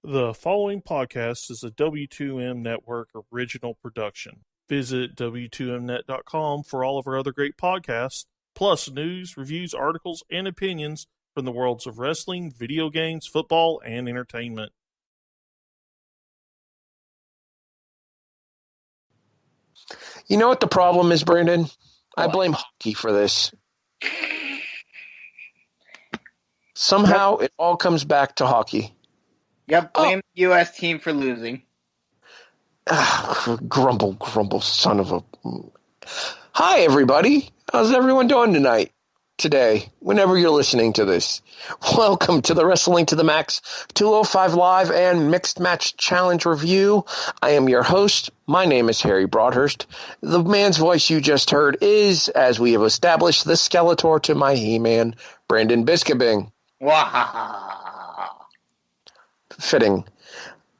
The following podcast is a W2M Network original production. Visit W2Mnet.com for all of our other great podcasts, plus news, reviews, articles, and opinions from the worlds of wrestling, video games, football, and entertainment. You know what the problem is, Brandon? I blame hockey for this. Somehow it all comes back to hockey. Yep, blame the U.S. team for losing. Grumble, son of a... Hi, everybody. How's everyone doing today, whenever you're listening to this? Welcome to the Wrestling to the Max 205 Live and Mixed Match Challenge Review. I am your host. My name is Harry Broadhurst. The man's voice you just heard is, as we have established, the Skeletor to my He-Man, Brandon Biskobing. Wow. Fitting.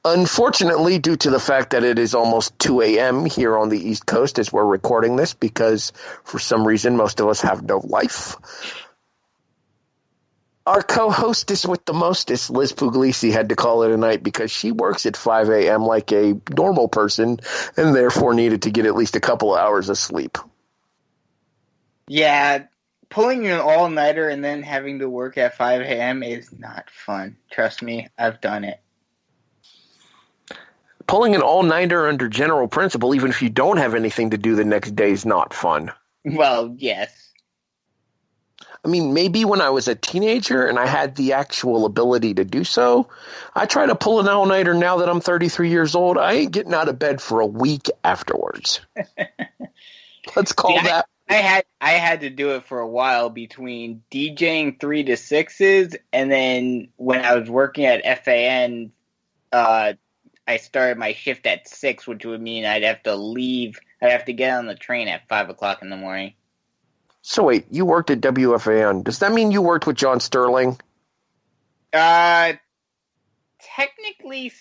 Unfortunately, due to the fact that it is almost 2 a.m. here on the East Coast as we're recording this, because for some reason most of us have no life, our co-hostess with the mostest, Liz Puglisi, had to call it a night because she works at 5 a.m. like a normal person and therefore needed to get at least a couple of hours of sleep. Yeah, pulling an all-nighter and then having to work at 5 a.m. is not fun. Trust me, I've done it. Pulling an all-nighter under general principle, even if you don't have anything to do the next day, is not fun. Well, yes. I mean, maybe when I was a teenager and I had the actual ability to do so. I try to pull an all-nighter now that I'm 33 years old. I ain't getting out of bed for a week afterwards. Let's call that. I had to do it for a while between DJing 3 to 6s, and then when I was working at FAN, I started my shift at 6, which would mean I'd have to leave. I'd have to get on the train at 5 o'clock in the morning. So wait, you worked at WFAN. Does that mean you worked with John Sterling? Technically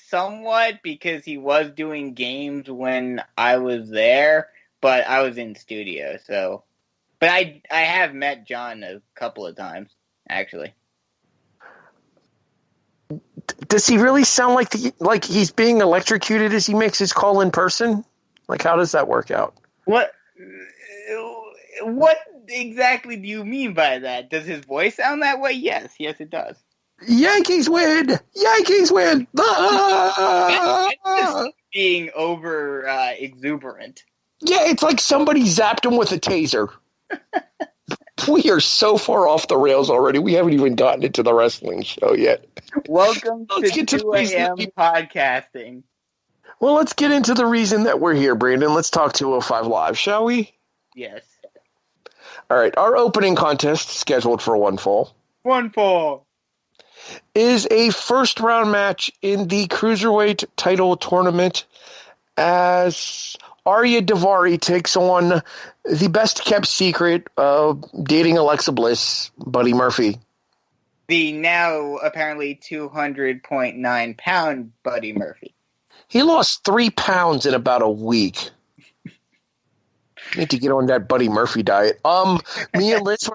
somewhat, because he was doing games when I was there, but I was in studio, so. But I have met John a couple of times, actually. Does he really sound like he's being electrocuted as he makes his call in person? Like, how does that work out? What exactly do you mean by that? Does his voice sound that way? Yes, it does. Yankees win! Yankees win! That's just being over exuberant. Yeah, it's like somebody zapped him with a taser. We are so far off the rails already. We haven't even gotten into the wrestling show yet. Welcome to 2 a.m. podcasting. Well, let's get into the reason that we're here, Brandon. Let's talk 205 Live, shall we? Yes. All right, our opening contest, scheduled for one fall, is a first-round match in the Cruiserweight title tournament as Ariya Davari takes on the best-kept secret of dating Alexa Bliss, Buddy Murphy. The now apparently 200.9-pound Buddy Murphy. He lost 3 pounds in about a week. Need to get on that Buddy Murphy diet. Me and Liz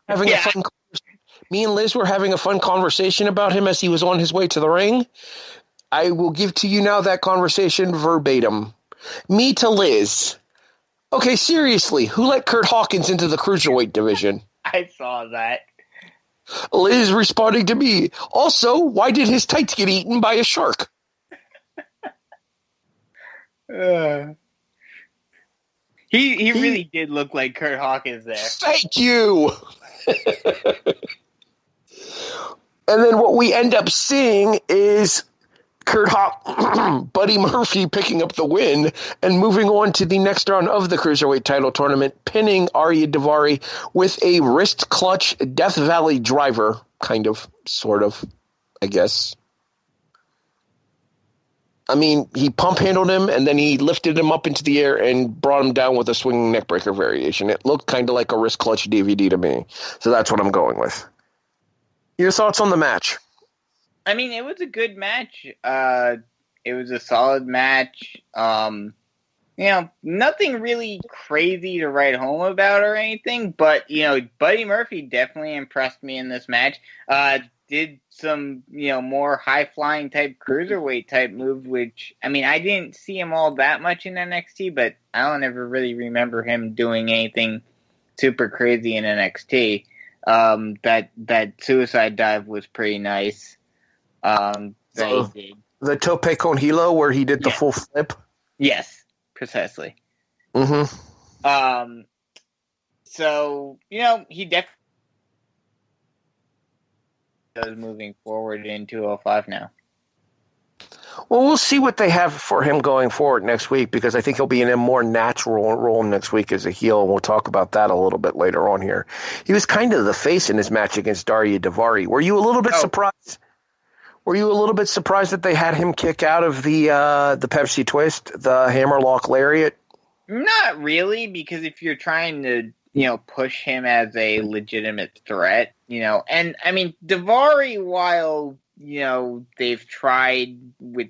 were having a fun conversation about him as he was on his way to the ring. I will give to you now that conversation verbatim. Me to Liz. Okay, seriously, who let Kurt Hawkins into the Cruiserweight division? I saw that. Liz responding to me. Also, why did his tights get eaten by a shark? He really did look like Kurt Hawkins there. Thank you. And then what we end up seeing is Buddy Murphy picking up the win and moving on to the next round of the Cruiserweight title tournament, pinning Ariya Davari with a wrist clutch Death Valley driver, kind of, sort of, I guess. I mean, he pump handled him, and then he lifted him up into the air and brought him down with a swinging neckbreaker variation. It looked kind of like a wrist clutch DVD to me. So that's what I'm going with. Your thoughts on the match? I mean, it was a good match. It was a solid match. Nothing really crazy to write home about or anything, but, Buddy Murphy definitely impressed me in this match. did some, more high-flying type cruiserweight type move, which, I mean, I didn't see him all that much in NXT, but I don't ever really remember him doing anything super crazy in NXT. That suicide dive was pretty nice. He did. The tope con hilo where he did the full flip? Yes, precisely. Mm-hmm. So, he definitely is moving forward in 205 now. Well, we'll see what they have for him going forward next week, because I think he'll be in a more natural role next week as a heel, and we'll talk about that a little bit later on here. He was kind of the face in his match against Ariya Davari. Were you a little bit surprised? Were you a little bit surprised that they had him kick out of the Pepsi Twist, the Hammerlock Lariat? Not really, because if you're trying to, push him as a legitimate threat, and I mean, Davari, while, they've tried with,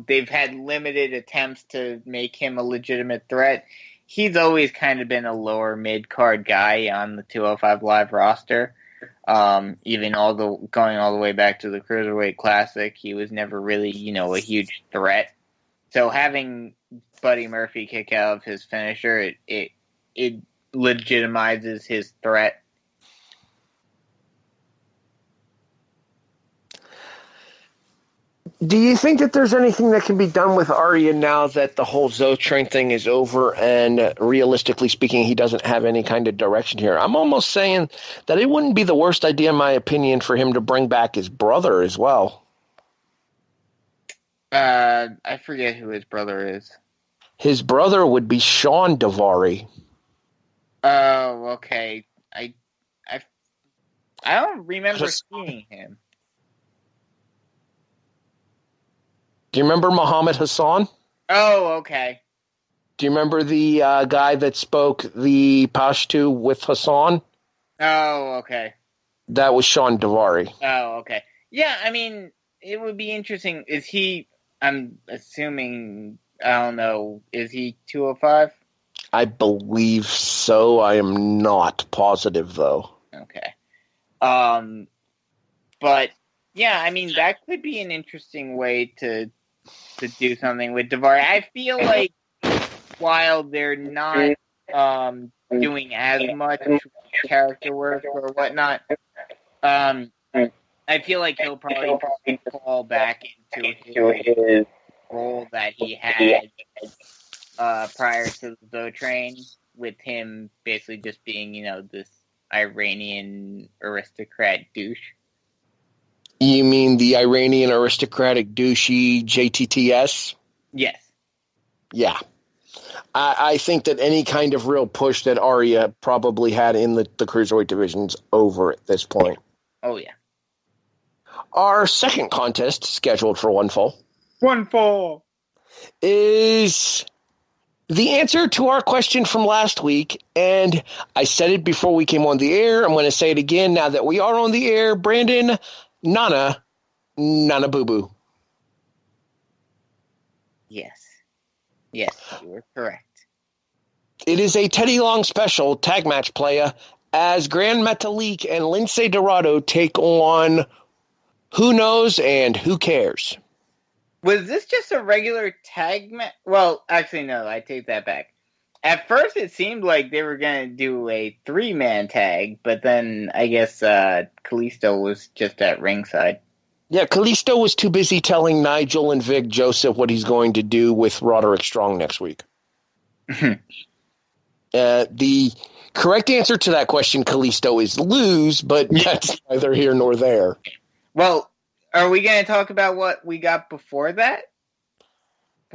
they've had limited attempts to make him a legitimate threat, he's always kind of been a lower mid-card guy on the 205 Live roster. Even going all the way back to the Cruiserweight Classic, he was never really, a huge threat. So having Buddy Murphy kick out of his finisher, it legitimizes his threat. Do you think that there's anything that can be done with Ariya now that the whole Zotrain thing is over and realistically speaking, he doesn't have any kind of direction here? I'm almost saying that it wouldn't be the worst idea, in my opinion, for him to bring back his brother as well. I forget who his brother is. His brother would be Sean Davari. Oh, okay. I don't remember seeing him. Do you remember Muhammad Hassan? Oh, okay. Do you remember the guy that spoke the Pashto with Hassan? Oh, okay. That was Sean Davari. Oh, okay. Yeah, I mean, it would be interesting. Is he, I'm assuming, I don't know, is he 205? I believe so. I am not positive, though. Okay. But, yeah, I mean, that could be an interesting way to do something with Davari. I feel like while they're not doing as much character work or whatnot, I feel like he'll probably fall back into his role that he had prior to the Zotrain, with him basically just being, this Iranian aristocrat douche. You mean the Iranian aristocratic douchey JTTS? Yes. Yeah. I think that any kind of real push that Ariya probably had in the Cruiserweight division's over at this point. Oh, yeah. Our second contest, scheduled for one fall, is the answer to our question from last week. And I said it before we came on the air. I'm going to say it again now that we are on the air. Brandon, Nana Boo Boo. Yes. Yes, you were correct. It is a Teddy Long special tag match playa as Gran Metalik and Lince Dorado take on Who Knows and Who Cares. Was this just a regular tag match? Well, actually, no, I take that back. At first, it seemed like they were going to do a 3-man tag, but then I guess Kalisto was just at ringside. Yeah, Kalisto was too busy telling Nigel and Vic Joseph what he's going to do with Roderick Strong next week. The correct answer to that question, Kalisto, is lose, but that's neither here nor there. Well, are we going to talk about what we got before that?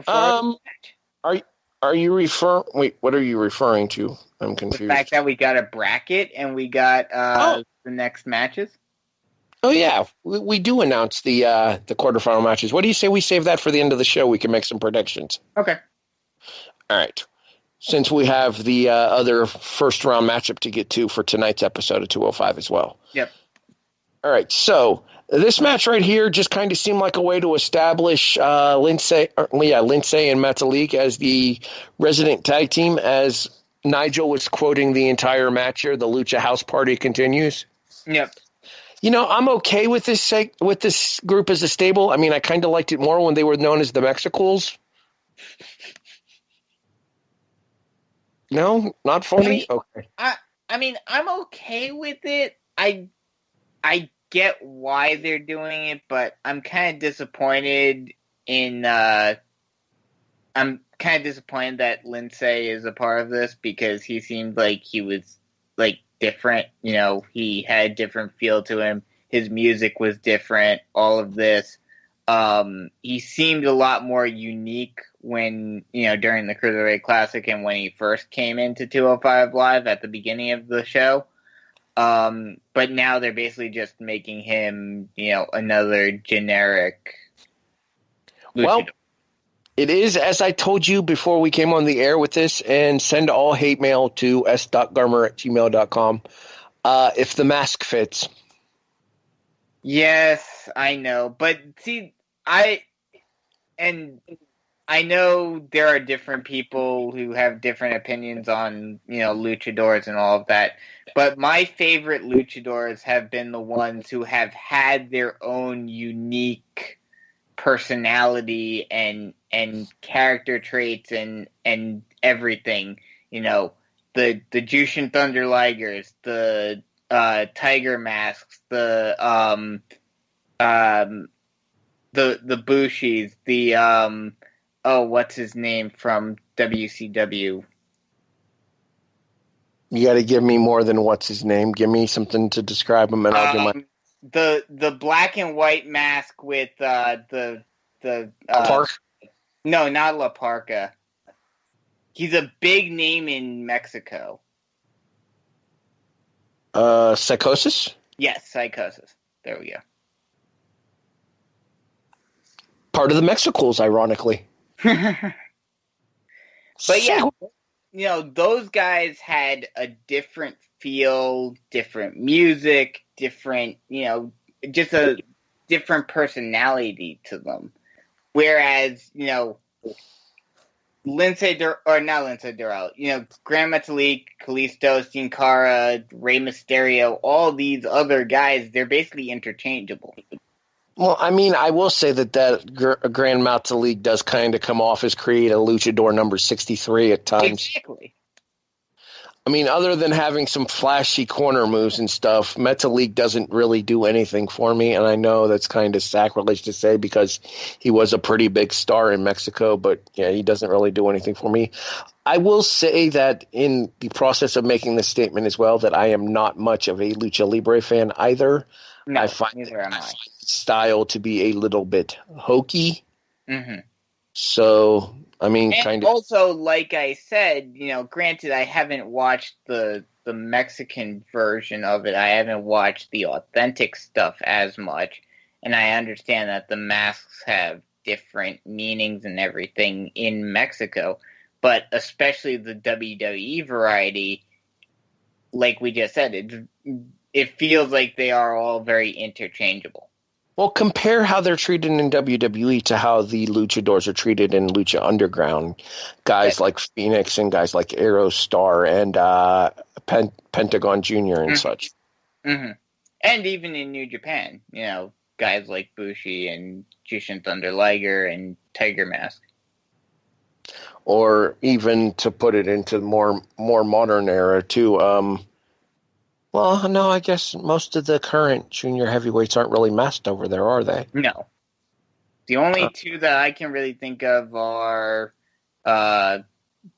Are you Wait, what are you referring to? I'm confused. The fact that we got a bracket and we got the next matches? Oh, yeah. We do announce the quarterfinal matches. What do you say we save that for the end of the show? We can make some predictions. Okay. All right. Since we have the other first-round matchup to get to for tonight's episode of 205 as well. Yep. All right. So this match right here just kind of seemed like a way to establish Lince and Metalik as the resident tag team, as Nigel was quoting the entire match here. The Lucha House Party continues. Yep. I'm okay with this group as a stable. I mean, I kind of liked it more when they were known as the Mexicools. No, not for me. Okay. I mean, I'm okay with it. I get why they're doing it, but I'm kind of disappointed I'm kind of disappointed that Lindsay is a part of this because he seemed like he was like different. He had a different feel to him. His music was different. All of this. He seemed a lot more unique when, during the Cruiserweight Classic and when he first came into 205 Live at the beginning of the show. But now they're basically just making him, another generic luchador. Well, it is, as I told you before we came on the air with this, and send all hate mail to s.garmer@gmail.com if the mask fits. Yes, I know. But see, I know there are different people who have different opinions on, luchadors and all of that. But my favorite luchadors have been the ones who have had their own unique personality and character traits and everything. The Jushin Thunder Ligers, the Tiger Masks, the Bushis, the what's his name from WCW? You got to give me more than what's his name. Give me something to describe him, and I'll do my. The black and white mask with the Park? No, not La Parca. He's a big name in Mexico. Psychosis? Yes, Psychosis. There we go. Part of the Mexicools, ironically. But yeah, those guys had a different feel, different music, different, just a different personality to them. Whereas, not Lindsay Dorel, Gran Metalik, Kalisto, Sin Cara, Rey Mysterio, all these other guys, they're basically interchangeable. Well, I mean, I will say that Grand Metalik does kind of come off as create a luchador number 63 at times. Exactly. I mean, other than having some flashy corner moves and stuff, Metalik doesn't really do anything for me, and I know that's kind of sacrilege to say because he was a pretty big star in Mexico, but yeah, he doesn't really do anything for me. I will say that in the process of making this statement as well, that I am not much of a Lucha Libre fan either. No, I find neither am I. the style to be a little bit hokey. Mm-hmm. So, I mean, and kind of. Also, like I said, granted, I haven't watched the Mexican version of it. I haven't watched the authentic stuff as much, and I understand that the masks have different meanings and everything in Mexico. But especially the WWE variety, like we just said, it feels like they are all very interchangeable. Well, compare how they're treated in WWE to how the luchadors are treated in Lucha Underground. Guys like Phoenix and guys like Aerostar and Pentagon Jr. and such. Mm-hmm. And even in New Japan, guys like Bushi and Jushin Thunder Liger and Tiger Mask. Or even to put it into more modern era too. Well, no, I guess most of the current junior heavyweights aren't really masked over there, are they? No. The only two that I can really think of are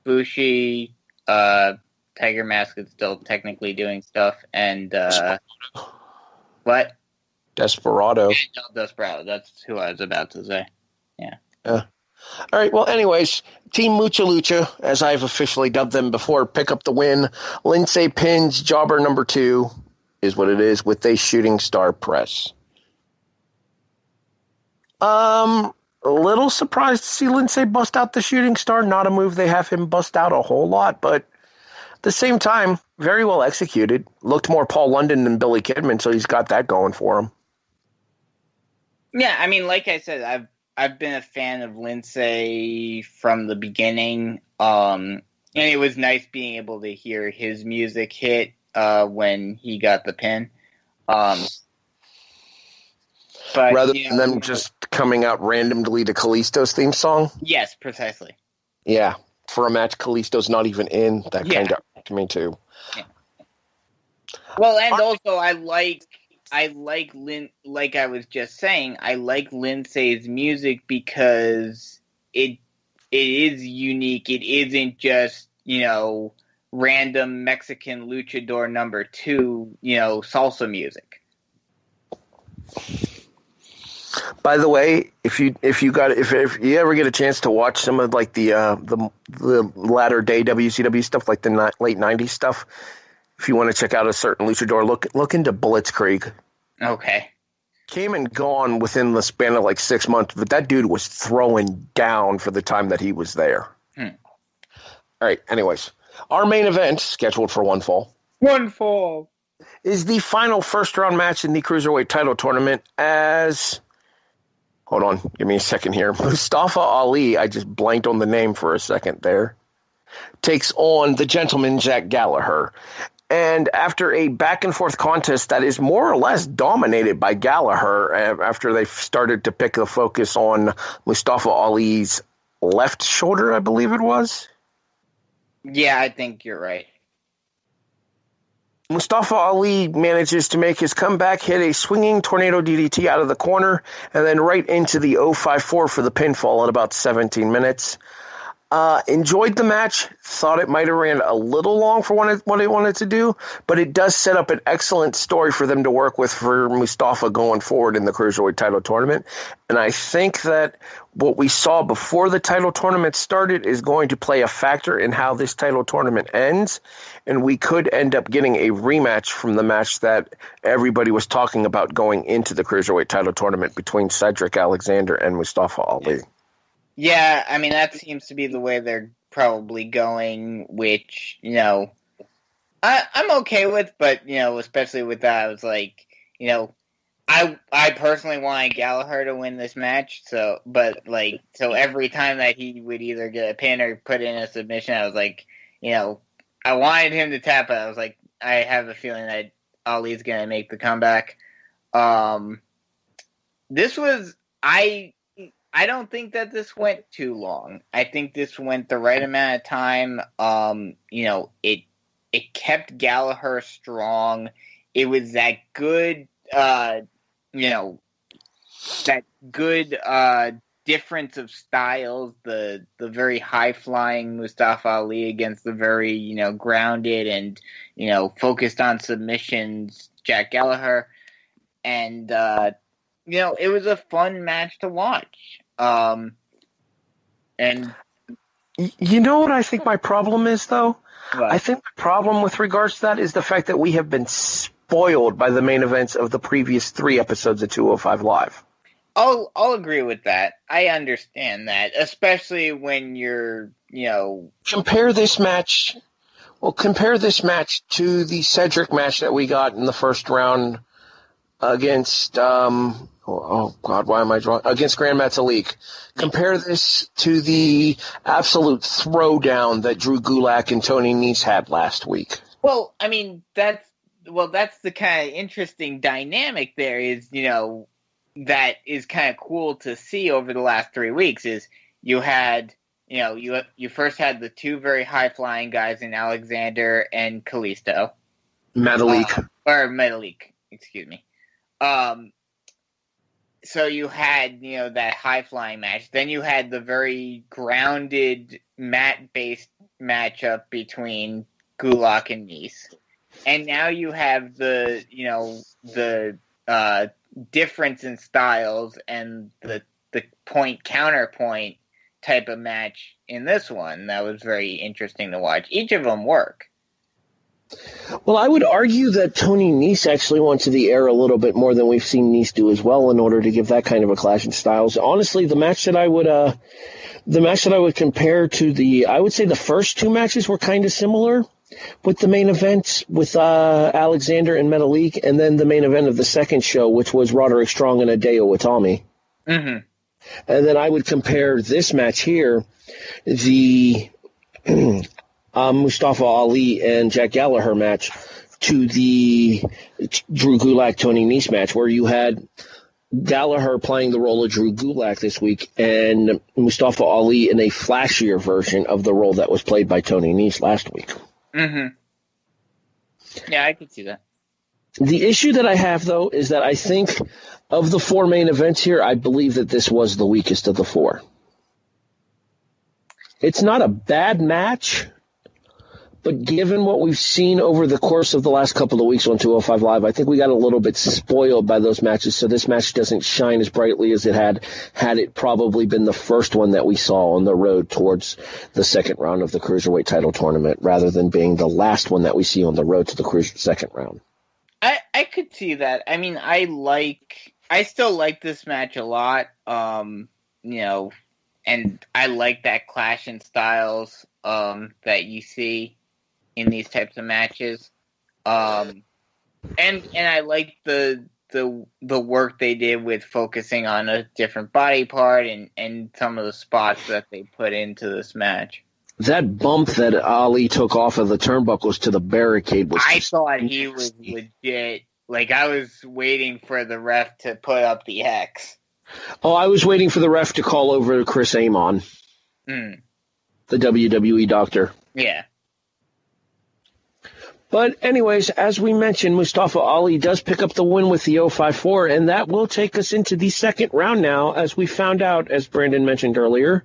Bushi, Tiger Mask is still technically doing stuff, and what? Desperado. No, Desperado. That's who I was about to say. Yeah. All right, well, anyways, Team Mucha Lucha, as I've officially dubbed them before, pick up the win. Lindsay pins jobber number 2, is what it is, with a shooting star press. A little surprised to see Lindsay bust out the shooting star. Not a move they have him bust out a whole lot, but at the same time, very well executed. Looked more Paul London than Billy Kidman, so he's got that going for him. Yeah, I mean, like I said, I've been a fan of Lindsay from the beginning, and it was nice being able to hear his music hit when he got the pin. But, rather than them just coming out randomly to Kalisto's theme song. Yes, precisely. Yeah, for a match Kalisto's not even in, that kind of to me too. Yeah. Well, and also I like like I was just saying, I like Lindsay's music because it is unique. It isn't just, random Mexican luchador number 2, salsa music. By the way, if you ever get a chance to watch some of like the latter day WCW stuff, like the late '90s stuff, if you want to check out a certain luchador, look into Blitzkrieg. Okay. Came and gone within the span of like 6 months, but that dude was throwing down for the time that he was there. All right. Anyways, our main event, scheduled for one fall, is the final first-round match in the Cruiserweight title tournament as... Hold on. Give me a second here. Mustafa Ali, I just blanked on the name for a second there, takes on the gentleman Jack Gallagher. And after a back-and-forth contest that is more or less dominated by Gallagher, after they started to pick the focus on Mustafa Ali's left shoulder, I believe it was. Yeah, I think you're right. Mustafa Ali manages to make his comeback, hit a swinging tornado DDT out of the corner, and then right into the 054 for the pinfall in about 17 minutes. Enjoyed the match. Thought it might have ran a little long for what it wanted to do, but it does set up an excellent story for them to work with for Mustafa going forward in the Cruiserweight title tournament. And I think that what we saw before the title tournament started is going to play a factor in how this title tournament ends, and we could end up getting a rematch from the match that everybody was talking about going into the Cruiserweight title tournament between Cedric Alexander and Mustafa Ali. Yeah, I mean, that seems to be the way they're probably going, which, I'm okay with, but, especially with that, I was like, I personally wanted Gallagher to win this match, so every time that he would either get a pin or put in a submission, I was like, I wanted him to tap it. I was like, I have a feeling that Ali's going to make the comeback. I don't think that this went too long. I think this went the right amount of time. It kept Gallagher strong. It was that good, difference of styles. The very high flying Mustafa Ali against the very grounded and focused on submissions Jack Gallagher, and it was a fun match to watch. And you know what I think my problem is, though? What? I think the problem with regards to that is the fact that we have been spoiled by the main events of the previous 3 episodes of 205 Live. I'll agree with that. I understand that, especially when you're, Compare this match to the Cedric match that we got in the first round against, why am I drawing? Against Grand Metalik. Compare this to the absolute throwdown that Drew Gulak and Tony Nese had last week. Well, I mean, that's the kind of interesting dynamic there is, that is kind of cool to see over the last 3 weeks is you had, you first had the 2 very high-flying guys in Alexander and Kalisto. Metalik, excuse me. So you had, that high-flying match. Then you had the very grounded, mat-based matchup between Gulak and Nese. And now you have the difference in styles and the point-counterpoint type of match in this one. That was very interesting to watch. Each of them work. Well, I would argue that Tony Nese actually went to the air a little bit more than we've seen Nese do as well in order to give that kind of a clash in styles. Honestly, the match that I would compare to I would say the first 2 matches were kind of similar with the main event with Alexander and Metalik, and then the main event of the second show, which was Roderick Strong and Hideo Itami. Mm-hmm. And then I would compare this match here, the Mustafa Ali and Jack Gallagher match, to the Drew Gulak Tony Nese match, where you had Gallagher playing the role of Drew Gulak this week, and Mustafa Ali in a flashier version of the role that was played by Tony Nese last week. Mm-hmm. Yeah, I could see that. The issue that I have, though, is that I think of the 4 main events here, I believe that this was the weakest of the 4. It's not a bad match, but given what we've seen over the course of the last couple of weeks on 205 Live, I think we got a little bit spoiled by those matches, so this match doesn't shine as brightly as it had it probably been the first one that we saw on the road towards the second round of the Cruiserweight title tournament, rather than being the last one that we see on the road to the second round. I could see that. I mean, I still like this match a lot. And I like that clash in styles that you see in these types of matches. And I like the work they did with focusing on a different body part and some of the spots that they put into this match. That bump that Ali took off of the turnbuckles to the barricade was... I thought he was legit. Like, I was waiting for the ref to put up the X. Oh, I was waiting for the ref to call over Chris Amon, the WWE doctor. Yeah. But anyways, as we mentioned, Mustafa Ali does pick up the win with the 054, and that will take us into the second round now. As we found out, as Brandon mentioned earlier,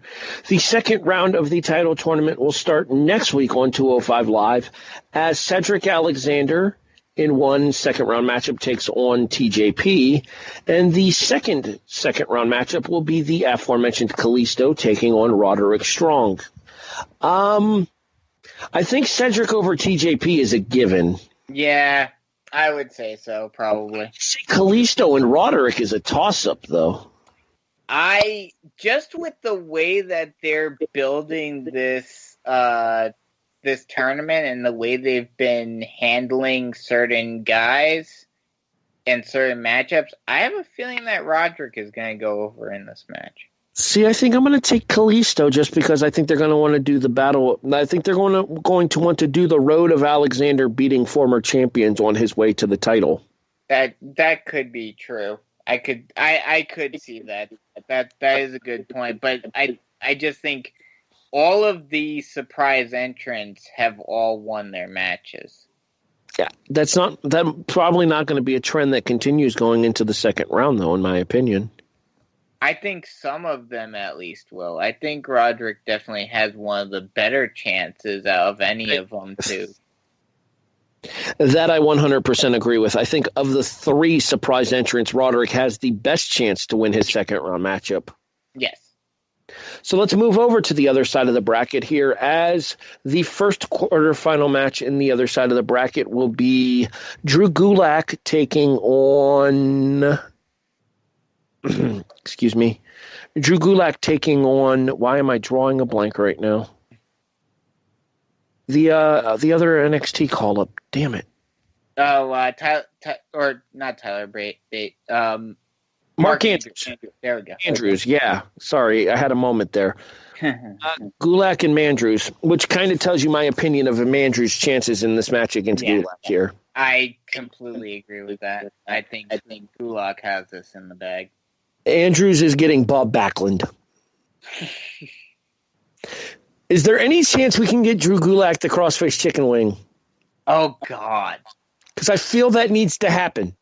the second round of the title tournament will start next week on 205 Live, as Cedric Alexander in one second-round matchup takes on TJP, and the second round matchup will be the aforementioned Kalisto taking on Roderick Strong. I think Cedric over TJP is a given. Yeah, I would say so, probably. See, Kalisto and Roderick is a toss-up, though. Just with the way that they're building this this tournament and the way they've been handling certain guys and certain matchups, I have a feeling that Roderick is going to go over in this match. See, I think I'm going to take Kalisto just because I think they're going to want to do the battle. I think they're going to want to do the road of Alexander beating former champions on his way to the title. That could be true. I could see that. That is a good point. But I just think all of the surprise entrants have all won their matches. Yeah, that's probably not going to be a trend that continues going into the second round, though, in my opinion. I think some of them at least will. I think Roderick definitely has one of the better chances of any of them, too. That I 100% agree with. I think of the 3 surprise entrants, Roderick has the best chance to win his second round matchup. Yes. So let's move over to the other side of the bracket here, as the first quarterfinal match in the other side of the bracket will be Drew Gulak taking on... Excuse me. Drew Gulak taking on... Why am I drawing a blank right now? The other NXT call-up. Damn it. Oh, not Tyler Bate. Mark Andrews. There we go. Andrews, yeah. Sorry, I had a moment there. Gulak and Mandrews, which kind of tells you my opinion of Mandrews' chances in this match against Gulak here. I completely agree with that. I think Gulak has this in the bag. Andrews is getting Bob Backlund. Is there any chance we can get Drew Gulak the crossface chicken wing? Oh, God. Because I feel that needs to happen.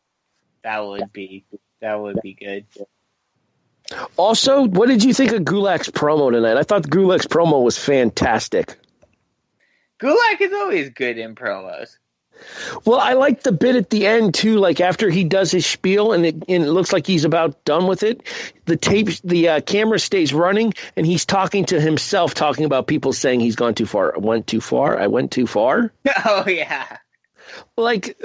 That would be good. Also, what did you think of Gulak's promo tonight? I thought Gulak's promo was fantastic. Gulak is always good in promos. Well, I like the bit at the end, too, like after he does his spiel and it looks like he's about done with it. The camera stays running and he's talking to himself, talking about people saying he's gone too far. I went too far. Oh, yeah. Like,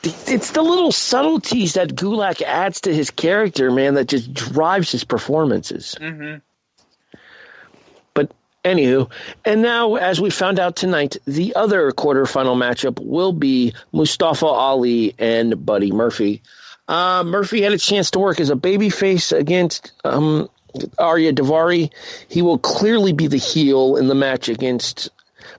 it's the little subtleties that Gulak adds to his character, man, that just drives his performances. Mm-hmm. But anywho, and now, as we found out tonight, the other quarterfinal matchup will be Mustafa Ali and Buddy Murphy. Murphy had a chance to work as a babyface against Ariya Davari. He will clearly be the heel in the match against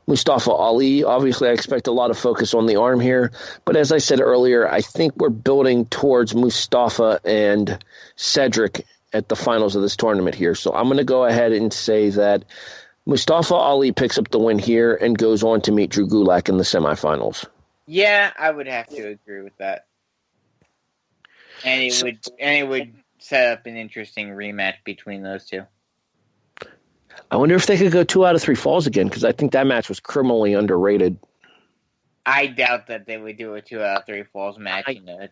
Mustafa Ali. Obviously, I expect a lot of focus on the arm here. But as I said earlier, I think we're building towards Mustafa and Cedric at the finals of this tournament here. So I'm going to go ahead and say that Mustafa Ali picks up the win here and goes on to meet Drew Gulak in the semifinals. Yeah, I would have to agree with that. And it would set up an interesting rematch between those two. I wonder if they could go 2 out of 3 falls again, because I think that match was criminally underrated. I doubt that they would do a 2 out of 3 falls match in the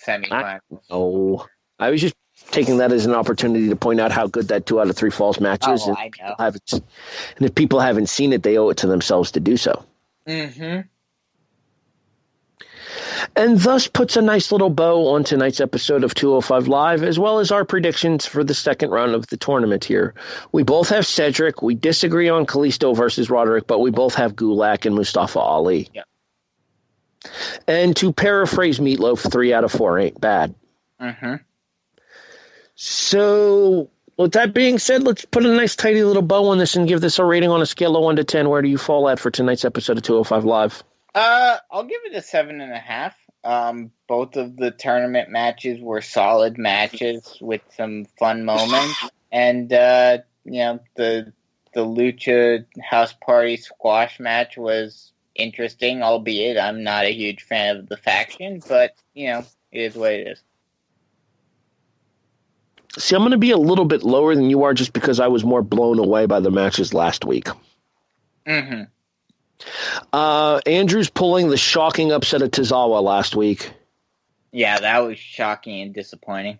semifinals. Oh, I was just taking that as an opportunity to point out how good that 2 out of 3 falls match is. Oh, I know. And if people haven't seen it, they owe it to themselves to do so. Mm-hmm. And thus puts a nice little bow on tonight's episode of 205 Live, as well as our predictions for the second round of the tournament here. We both have Cedric. We disagree on Kalisto versus Roderick, but we both have Gulak and Mustafa Ali. Yeah. And to paraphrase Meatloaf, 3 out of 4 ain't bad. Mm-hmm. So, with that being said, let's put a nice tidy little bow on this and give this a rating on a scale of 1 to 10. Where do you fall at for tonight's episode of 205 Live? I'll give it a 7.5. Both of the tournament matches were solid matches with some fun moments, and the Lucha House Party squash match was interesting, albeit I'm not a huge fan of the faction, but it is what it is. See, I'm going to be a little bit lower than you are just because I was more blown away by the matches last week. Mm-hmm. Andrew's pulling the shocking upset of Tozawa last week. Yeah, that was shocking and disappointing.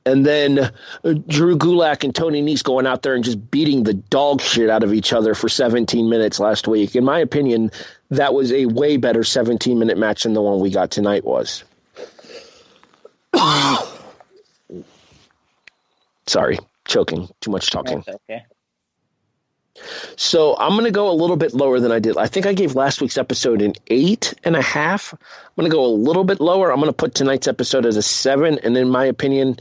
And then Drew Gulak and Tony Nese going out there and just beating the dog shit out of each other for 17 minutes last week. In my opinion, that was a way better 17-minute match than the one we got tonight was. Sorry, choking. Too much talking. That's okay. So I'm going to go a little bit lower than I did. I think I gave last week's episode an 8.5. I'm going to go a little bit lower. I'm going to put tonight's episode as a 7. And in my opinion,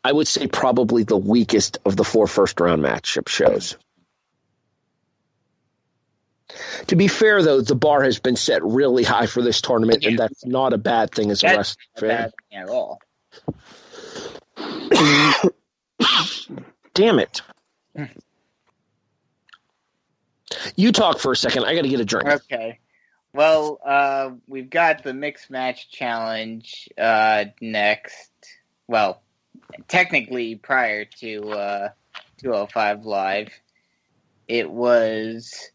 I would say probably the weakest of the 4 first-round matchup shows. To be fair, though, the bar has been set really high for this tournament, and that's not a bad thing as a wrestling fan. Bad thing at all. Damn it. You talk for a second. I got to get a drink. Okay. Well, we've got the mixed match challenge next. Well, technically prior to 205 Live, it was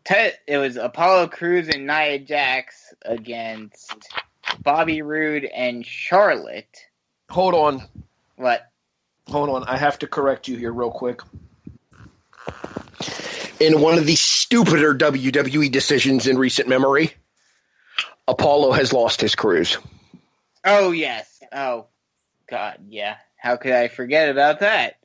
Apollo Crews and Nia Jax against Bobby Roode and Charlotte. Hold on. What? Hold on. I have to correct you here real quick. In one of the stupider WWE decisions in recent memory, Apollo has lost his cruise. Oh, yes. Oh, God, yeah. How could I forget about that?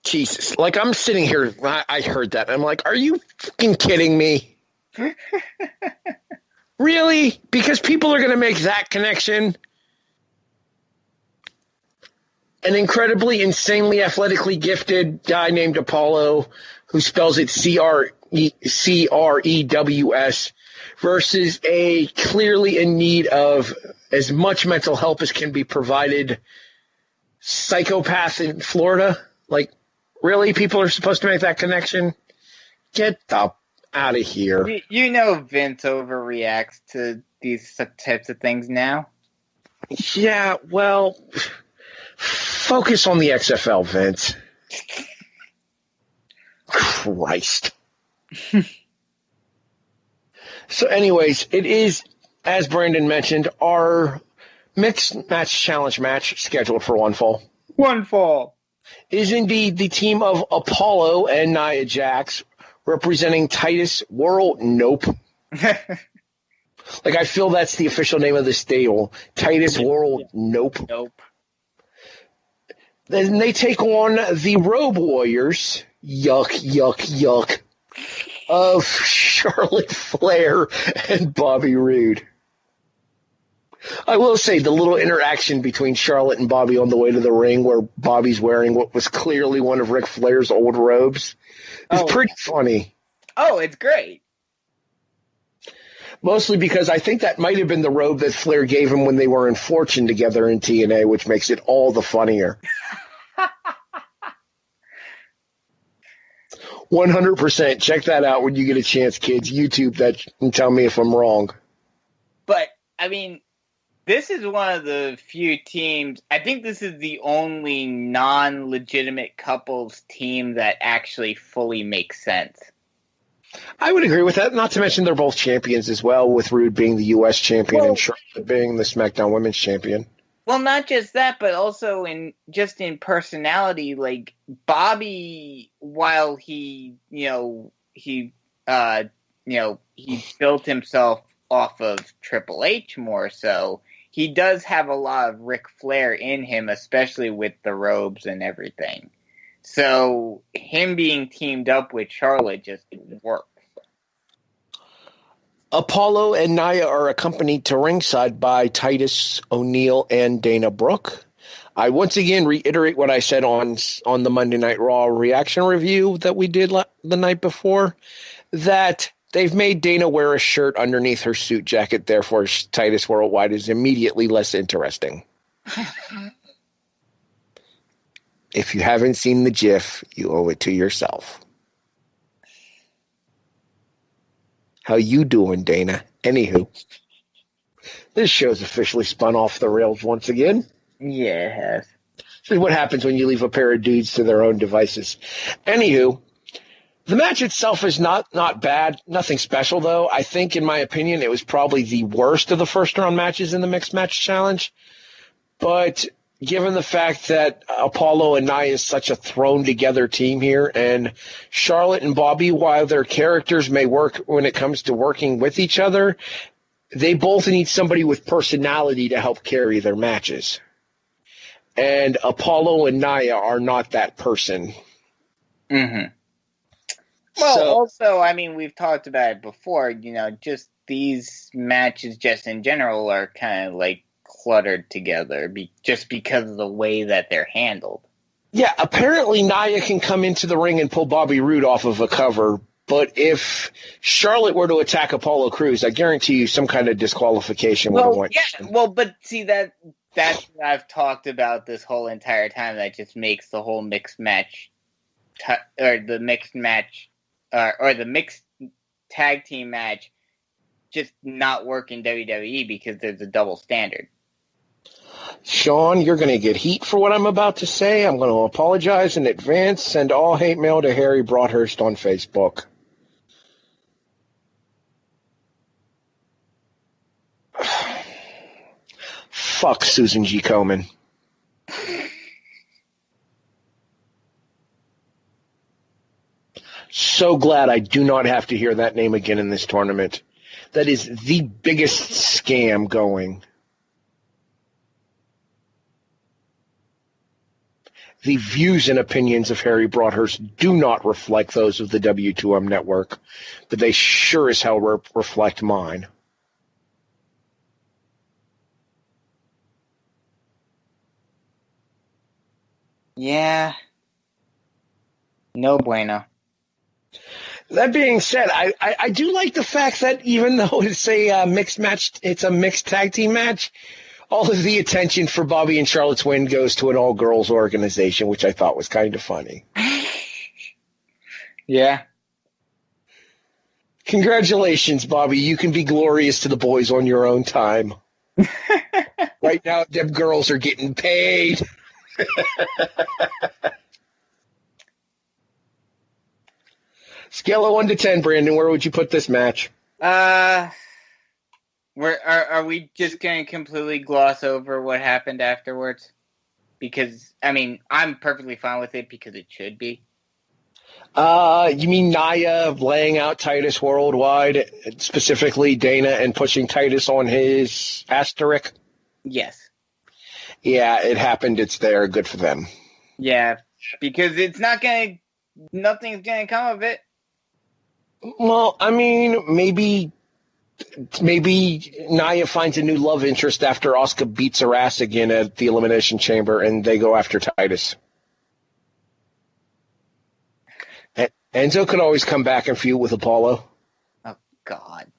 Jesus. Like, I'm sitting here, I heard that. I'm like, are you fucking kidding me? Really? Because people are going to make that connection? An incredibly, insanely athletically gifted guy named Apollo, who spells it Crews, versus a clearly in need of as much mental help as can be provided psychopath in Florida. Like, really? People are supposed to make that connection? Get the out of here. You know Vince overreacts to these types of things now. Yeah, well, focus on the XFL, Vince. Christ. So anyways, it is, as Brandon mentioned, our mixed match challenge match scheduled for one fall. One fall. Is indeed the team of Apollo and Nia Jax representing Titus World. Nope. Like, I feel that's the official name of the stable. Titus World. Nope. Nope. Then they take on the Robe Warriors. Yuck, yuck, yuck. Of Charlotte Flair and Bobby Roode. I will say the little interaction between Charlotte and Bobby on the way to the ring where Bobby's wearing what was clearly one of Ric Flair's old robes is pretty funny. Oh, it's great. Mostly because I think that might have been the robe that Flair gave him when they were in Fortune together in TNA, which makes it all the funnier. 100%. Check that out when you get a chance, kids. YouTube that and tell me if I'm wrong. But, I mean, this is one of the few teams, I think this is the only non-legitimate couples team that actually fully makes sense. I would agree with that, not to mention they're both champions as well, with Roode being the U.S. champion and Charlotte being the SmackDown Women's champion. Well, not just that, but also in personality, like Bobby, while he built himself off of Triple H more so, he does have a lot of Ric Flair in him, especially with the robes and everything. So him being teamed up with Charlotte just works. Apollo and Nia are accompanied to ringside by Titus O'Neil and Dana Brooke. I once again reiterate what I said on the Monday Night Raw reaction review that we did the night before, that they've made Dana wear a shirt underneath her suit jacket, therefore Titus Worldwide is immediately less interesting. If you haven't seen the GIF, you owe it to yourself. How you doing, Dana? Anywho, this show's officially spun off the rails once again. Yeah, it has. This is what happens when you leave a pair of dudes to their own devices. Anywho, the match itself is not bad. Nothing special, though. I think, in my opinion, it was probably the worst of the first-round matches in the Mixed Match Challenge. But given the fact that Apollo and Nia is such a thrown-together team here, and Charlotte and Bobby, while their characters may work when it comes to working with each other, they both need somebody with personality to help carry their matches. And Apollo and Nia are not that person. Mm-hmm. Well, also, I mean, we've talked about it before, just these matches just in general are kind of like cluttered together just because of the way that they're handled. Yeah, apparently Nia can come into the ring and pull Bobby Roode off of a cover, but if Charlotte were to attack Apollo Crews, I guarantee you some kind of disqualification would have went. Yeah, well, but see, that's what I've talked about this whole entire time. That just makes the whole mixed match, or the mixed tag team match just not work in WWE because there's a double standard. Sean, you're going to get heat for what I'm about to say. I'm going to apologize in advance. Send all hate mail to Harry Broadhurst on Facebook. Fuck Susan G. Komen. So glad I do not have to hear that name again in this tournament. That is the biggest scam going. The views and opinions of Harry Broadhurst do not reflect those of the W2M network, but they sure as hell reflect mine. Yeah. No bueno. That being said, I do like the fact that even though it's a mixed match, it's a mixed tag team match, all of the attention for Bobby and Charlotte's win goes to an all-girls organization, which I thought was kind of funny. Yeah. Congratulations, Bobby. You can be glorious to the boys on your own time. Right now, them girls are getting paid. Scale of 1 to 10, Brandon, where would you put this match? Are we just going to completely gloss over what happened afterwards? Because, I mean, I'm perfectly fine with it because it should be. You mean Nia laying out Titus Worldwide, specifically Dana, and pushing Titus on his asterisk? Yes. Yeah, it happened. It's there. Good for them. Yeah, because nothing's going to come of it. Well, I mean, maybe maybe Nia finds a new love interest after Asuka beats her ass again at the Elimination Chamber, and they go after Titus. Enzo could always come back and feud with Apollo. Oh, God.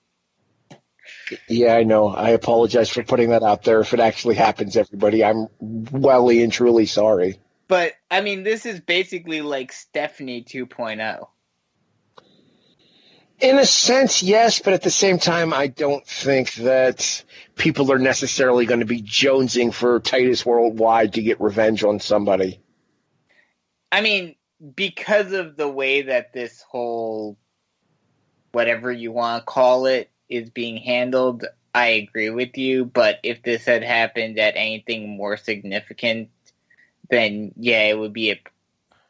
Yeah, I know. I apologize for putting that out there. If it actually happens, everybody, I'm welly and truly sorry. But, I mean, this is basically like Stephanie 2.0. In a sense, yes, but at the same time, I don't think that people are necessarily going to be jonesing for Titus Worldwide to get revenge on somebody. I mean, because of the way that this whole, whatever you want to call it, is being handled, I agree with you. But if this had happened at anything more significant, then yeah, it would be a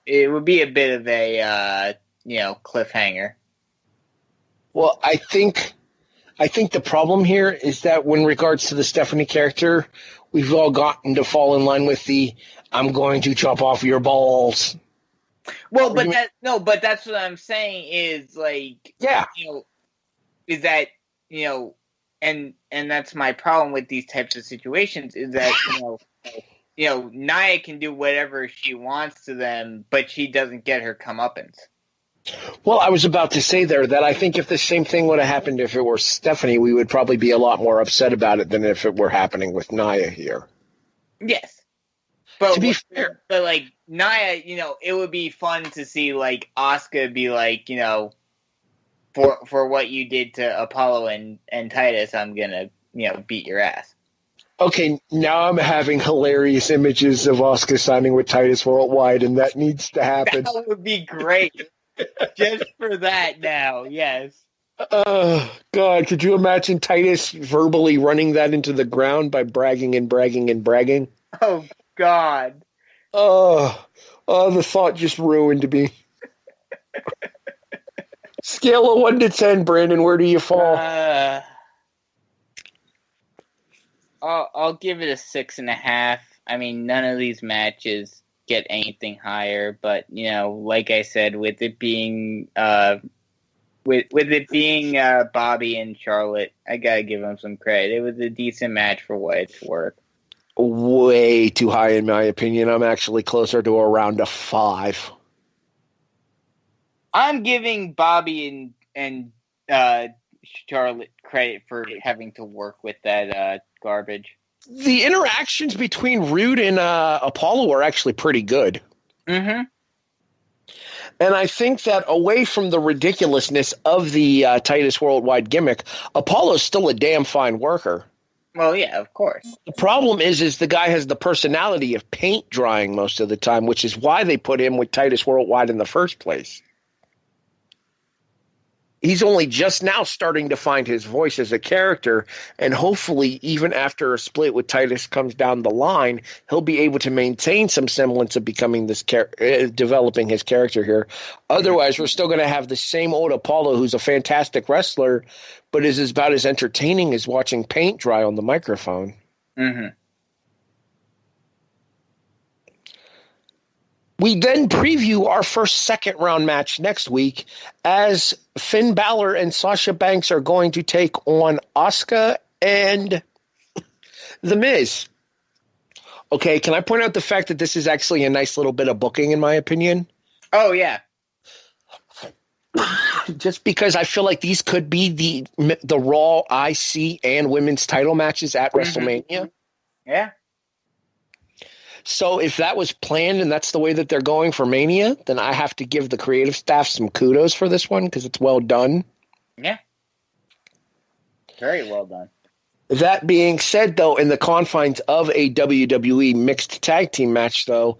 bit of a cliffhanger. Well, I think the problem here is that when regards to the Stephanie character, we've all gotten to fall in line with the "I'm going to chop off your balls." Well, but that's what I'm saying is like, yeah, is that and that's my problem with these types of situations is that Nia can do whatever she wants to them, but she doesn't get her comeuppance. Well, I was about to say there that I think if the same thing would have happened if it were Stephanie, we would probably be a lot more upset about it than if it were happening with Nia here. Yes. But, to be fair. But, like, Nia, it would be fun to see, like, Asuka be like, for what you did to Apollo and Titus, I'm gonna, beat your ass. Okay, now I'm having hilarious images of Asuka signing with Titus Worldwide, and that needs to happen. That would be great. Just for that now, yes. God, could you imagine Titus verbally running that into the ground by bragging and bragging and bragging? Oh, God. The thought just ruined me. Scale of 1 to 10, Brandon, where do you fall? I'll give it a 6.5. I mean, none of these matches get anything higher, but like I said, with it being Bobby and Charlotte, I gotta give them some credit. It was a decent match for what it's worth. Way too high in my opinion. I'm actually closer to around a 5. I'm giving Bobby and Charlotte credit for having to work with that garbage. The interactions between Roode and Apollo are actually pretty good. Mm-hmm. And I think that away from the ridiculousness of the Titus Worldwide gimmick, Apollo's still a damn fine worker. Well, yeah, of course. The problem is the guy has the personality of paint drying most of the time, which is why they put him with Titus Worldwide in the first place. He's only just now starting to find his voice as a character, and hopefully even after a split with Titus comes down the line, he'll be able to maintain some semblance of becoming this developing his character here. Otherwise, we're still going to have the same old Apollo who's a fantastic wrestler, but is about as entertaining as watching paint dry on the microphone. Mm-hmm. We then preview our first second-round match next week as Finn Balor and Sasha Banks are going to take on Asuka and The Miz. Okay, can I point out the fact that this is actually a nice little bit of booking, in my opinion? Oh, yeah. Just because I feel like these could be the Raw, IC, and women's title matches at WrestleMania. Yeah. So if that was planned and that's the way that they're going for Mania, then I have to give the creative staff some kudos for this one because it's well done. Yeah. Very well done. That being said, though, in the confines of a WWE mixed tag team match, though,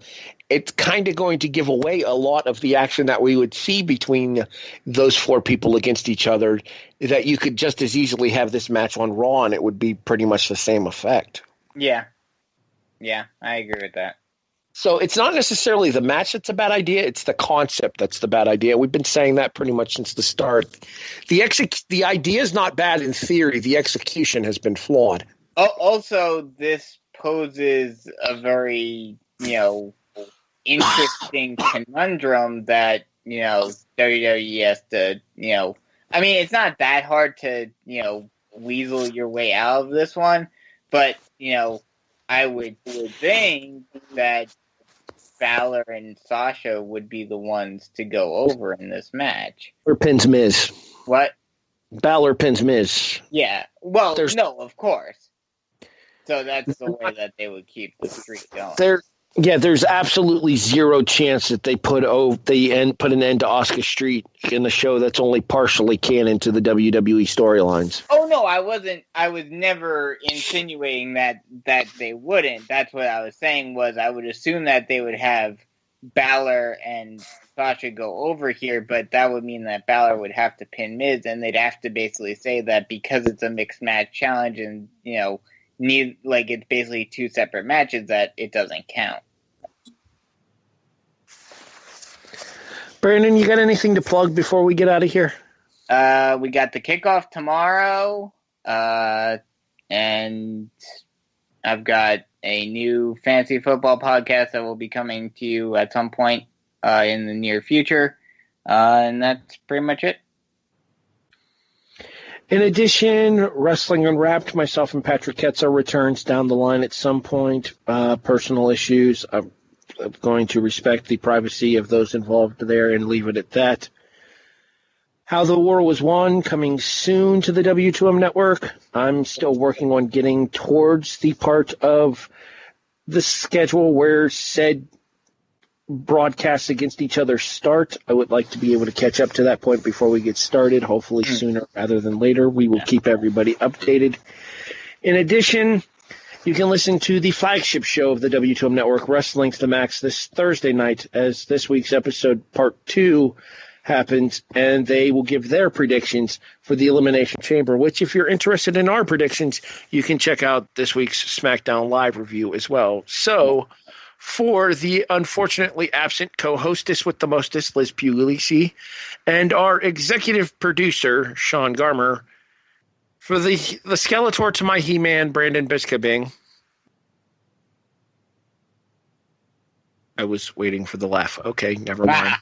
it's kind of going to give away a lot of the action that we would see between those 4 people against each other, that you could just as easily have this match on Raw and it would be pretty much the same effect. Yeah. Yeah, I agree with that. So it's not necessarily the match that's a bad idea. It's the concept that's the bad idea. We've been saying that pretty much since the start. The idea is not bad in theory. The execution has been flawed. Also, this poses a very, interesting conundrum that, WWE has to, I mean, it's not that hard to, weasel your way out of this one. But, I would think that Balor and Sasha would be the ones to go over in this match. Or pins Miz. What? Balor pins Miz. Yeah. Well, no, of course. So that's the way that they would keep the streak going. There's absolutely zero chance that they put an end to Asuka Street in the show that's only partially canon to the WWE storylines. Oh no, I wasn't. I was never insinuating that they wouldn't. That's what I was saying was I would assume that they would have Balor and Sasha go over here, but that would mean that Balor would have to pin Miz, and they'd have to basically say that because it's a mixed match challenge, and it's basically two separate matches, that it doesn't count. Brandon, you got anything to plug before we get out of here? We got the kickoff tomorrow, and I've got a new fantasy football podcast that will be coming to you at some point in the near future, and that's pretty much it. In addition, Wrestling Unwrapped, myself and Patrick Ketzer returns down the line at some point. Personal issues. I'm going to respect the privacy of those involved there and leave it at that. How the War Was Won, coming soon to the W2M network. I'm still working on getting towards the part of the schedule where said broadcasts against each other start. I would like to be able to catch up to that point before we get started, hopefully sooner rather than later. We will keep everybody updated. In addition, you can listen to the flagship show of the W2M Network, Wrestling to the Max, this Thursday night, as this week's episode, Part 2, happens, and they will give their predictions for the Elimination Chamber, which, if you're interested in our predictions, you can check out this week's SmackDown Live review as well. So, for the unfortunately absent co-hostess with the mostest, Liz Puglisi, and our executive producer, Sean Garmer, for the Skeletor to my He-Man, Brandon Biskobing. I was waiting for the laugh. Okay, never mind.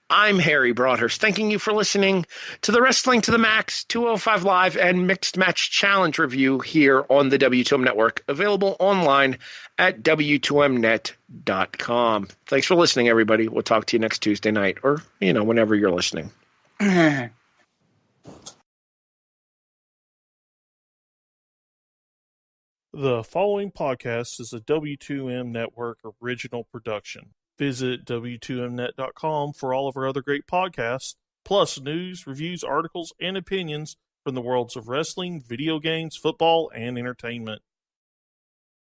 I'm Harry Broadhurst, thanking you for listening to the Wrestling to the Max 205 Live and Mixed Match Challenge review here on the W2M Network, available online at W2Mnet.com. Thanks for listening, everybody. We'll talk to you next Tuesday night, or, whenever you're listening. The following podcast is a W2M Network original production. Visit W2Mnet.com for all of our other great podcasts, plus news, reviews, articles, and opinions from the worlds of wrestling, video games, football, and entertainment.